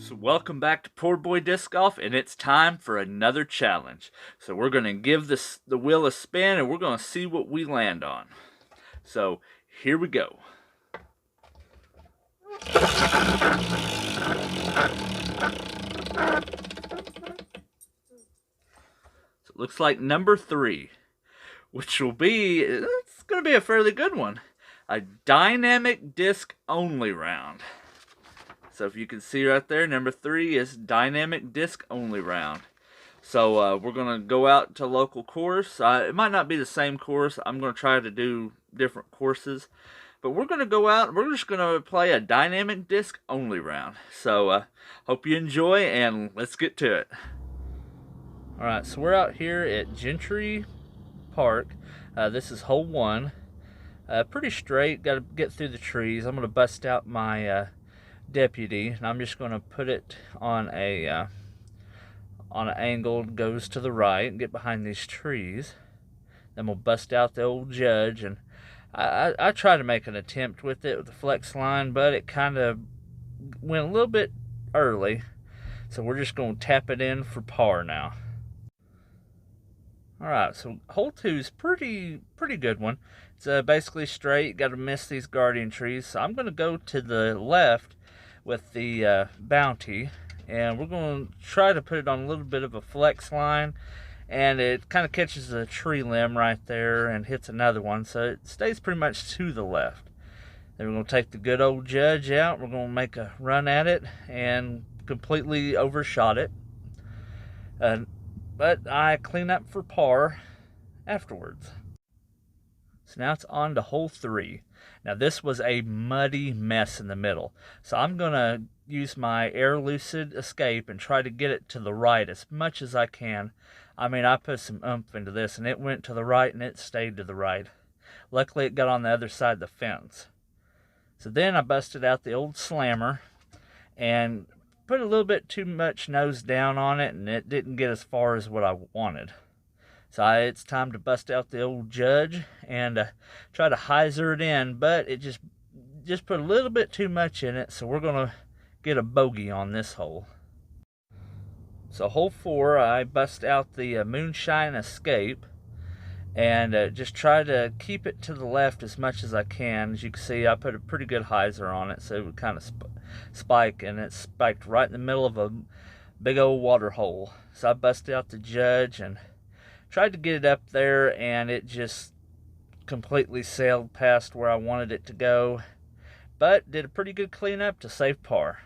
So welcome back to PoorBoy Disc Golf, and it's time for another challenge. So we're going to give the wheel a spin, and we're going to see what we land on. So here we go. So it looks like number 3, which will be, it's going to be a fairly good one. A dynamic disc only round. So if you can see right there, number 3 is dynamic disc only round. So we're going to go out to a local course. It might not be the same course. I'm going to try to do different courses. But we're going to go out and we're just going to play a dynamic disc only round. So hope you enjoy, and let's get to it. Alright, so we're out here at Gentry Park. This is hole 1. Pretty straight. Got to get through the trees. I'm going to bust out my deputy, and I'm just going to put it on an angle that goes to the right and get behind these trees. Then we'll bust out the old judge, and I try to make an attempt with it with the flex line, but it kind of went a little bit early, so we're just going to tap it in for par now. Alright, so hole 2 is pretty good one. It's basically straight. Got to miss these guardian trees, so I'm going to go to the left with the bounty, and we're going to try to put it on a little bit of a flex line, and it kind of catches a tree limb right there and hits another one, so it stays pretty much to the left. Then we're going to take the good old judge out. We're going to make a run at it and completely overshot it, but I clean up for par afterwards. So now it's on to hole 3. Now this was a muddy mess in the middle, so I'm going to use my air lucid escape and try to get it to the right as much as I can. I mean, I put some oomph into this, and it went to the right, and it stayed to the right. Luckily it got on the other side of the fence. So then I busted out the old slammer and put a little bit too much nose down on it, and it didn't get as far as what I wanted. So it's time to bust out the old judge and try to hyzer it in, but it just put a little bit too much in it, so we're going to get a bogey on this hole. So hole 4, I bust out the moonshine escape and just try to keep it to the left as much as I can. As you can see, I put a pretty good hyzer on it, so it would kind of spike, and it spiked right in the middle of a big old water hole. So I busted out the judge and tried to get it up there, and it just completely sailed past where I wanted it to go, but did a pretty good cleanup to save par.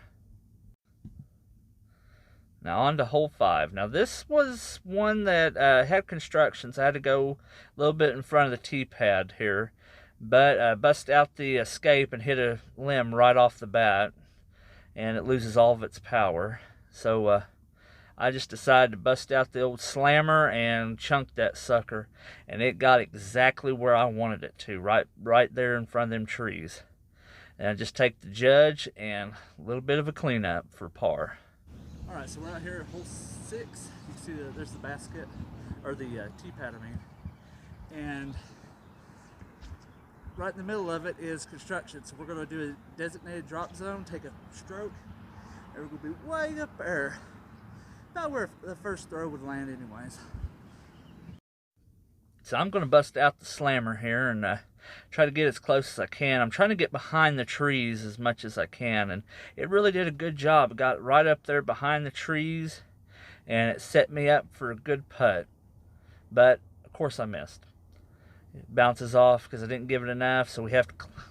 Now on to hole 5. Now this was one that had construction, so I had to go a little bit in front of the tee pad here, but bust out the escape and hit a limb right off the bat, and it loses all of its power. So I just decided to bust out the old slammer and chunk that sucker, and it got exactly where I wanted it to, right there in front of them trees. And I just take the judge and a little bit of a cleanup for par. Alright, so we're out here at hole 6. You can see there's the basket, or the tee pad, I mean. And right in the middle of it is construction, so we're going to do a designated drop zone, take a stroke, and we're going to be way up there. About where the first throw would land anyways. So I'm going to bust out the slammer here and try to get as close as I can. I'm trying to get behind the trees as much as I can, and it really did a good job. It got right up there behind the trees, and it set me up for a good putt. But of course I missed. It bounces off because I didn't give it enough, so we have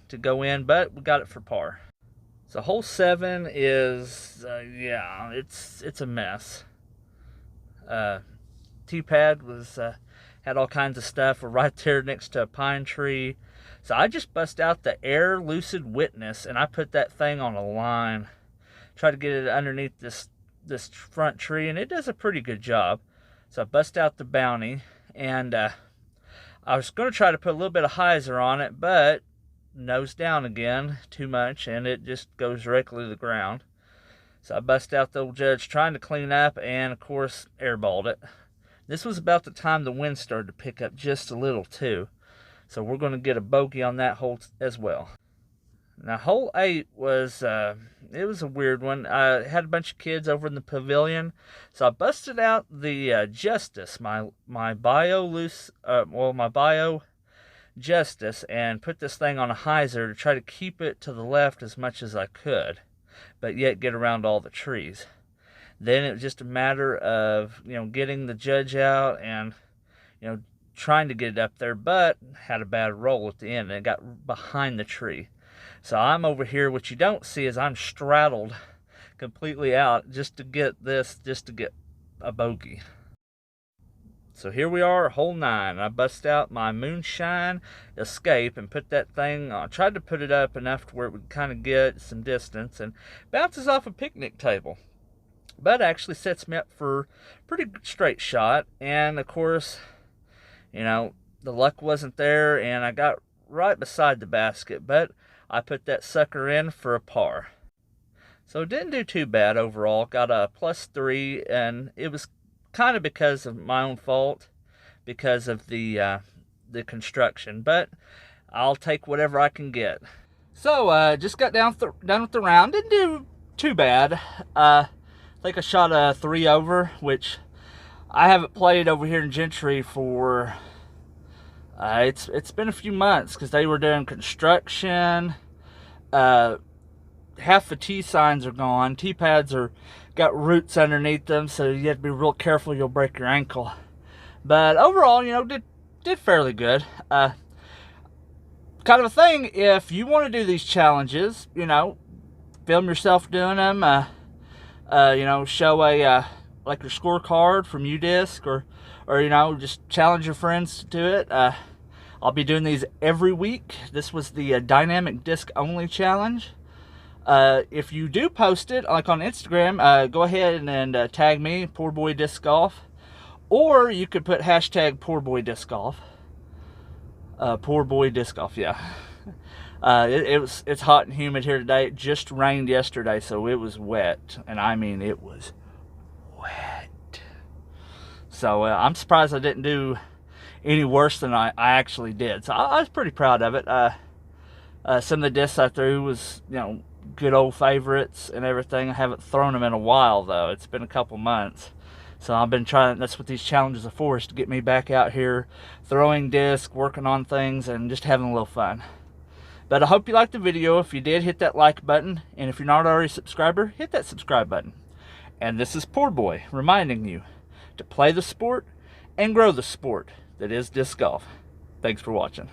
to go in, but we got it for par. So hole 7 is, yeah, it's a mess. Tee pad was had all kinds of stuff. We're right there next to a pine tree, so I just bust out the air lucid witness and I put that thing on a line. Try to get it underneath this front tree, and it does a pretty good job. So I bust out the bounty, and I was going to try to put a little bit of hyzer on it, but nose down again too much, and it just goes directly to the ground. So I bust out the old judge trying to clean up, and of course airballed it. This was about the time the wind started to pick up just a little too, so we're going to get a bogey on that hole as well. Now hole 8 was It was a weird one. I had a bunch of kids over in the pavilion, so I busted out the Justice, my Bio Justice, and put this thing on a hyzer to try to keep it to the left as much as I could, but yet get around all the trees. Then it was just a matter of, getting the judge out and, trying to get it up there, but had a bad roll at the end, and it got behind the tree. So I'm over here. What you don't see is I'm straddled completely out just to get a bogey. So here we are, hole 9. I bust out my Moonshine Escape and put that thing on. Tried to put it up enough to where it would kind of get some distance and bounces off a picnic table. But actually sets me up for a pretty straight shot. And of course, the luck wasn't there, and I got right beside the basket, but I put that sucker in for a par. So it didn't do too bad overall. Got a +3, and it was kind of because of my own fault, because of the construction. But I'll take whatever I can get. So just got done with the round. Didn't do too bad. I think I shot a 3 over, which I haven't played over here in Gentry for it's been a few months, because they were doing construction. Half the tee signs are gone. Tee pads got roots underneath them, so you have to be real careful. You'll break your ankle. But overall, did fairly good. Kind of a thing, if you want to do these challenges, film yourself doing them. Show like your scorecard from UDisc, or just challenge your friends to do it. I'll be doing these every week. This was the dynamic disc only challenge. If you do post it, like on Instagram, go ahead and tag me, PoorBoy Disc Golf, or you could put hashtag PoorBoy Disc Golf. PoorBoy Disc Golf, yeah. It's hot and humid here today. It just rained yesterday, so it was wet, and I mean it was wet. So I'm surprised I didn't do any worse than I actually did. So I was pretty proud of it. Some of the discs I threw was, good old favorites and everything. I haven't thrown them in a while, though. It's been a couple months. So I've been trying, that's what these challenges are for, is to get me back out here throwing discs, working on things, and just having a little fun. But I hope you liked the video. If you did, hit that like button. And if you're not already a subscriber, hit that subscribe button. And this is PoorBoy reminding you to play the sport and grow the sport that is disc golf. Thanks for watching.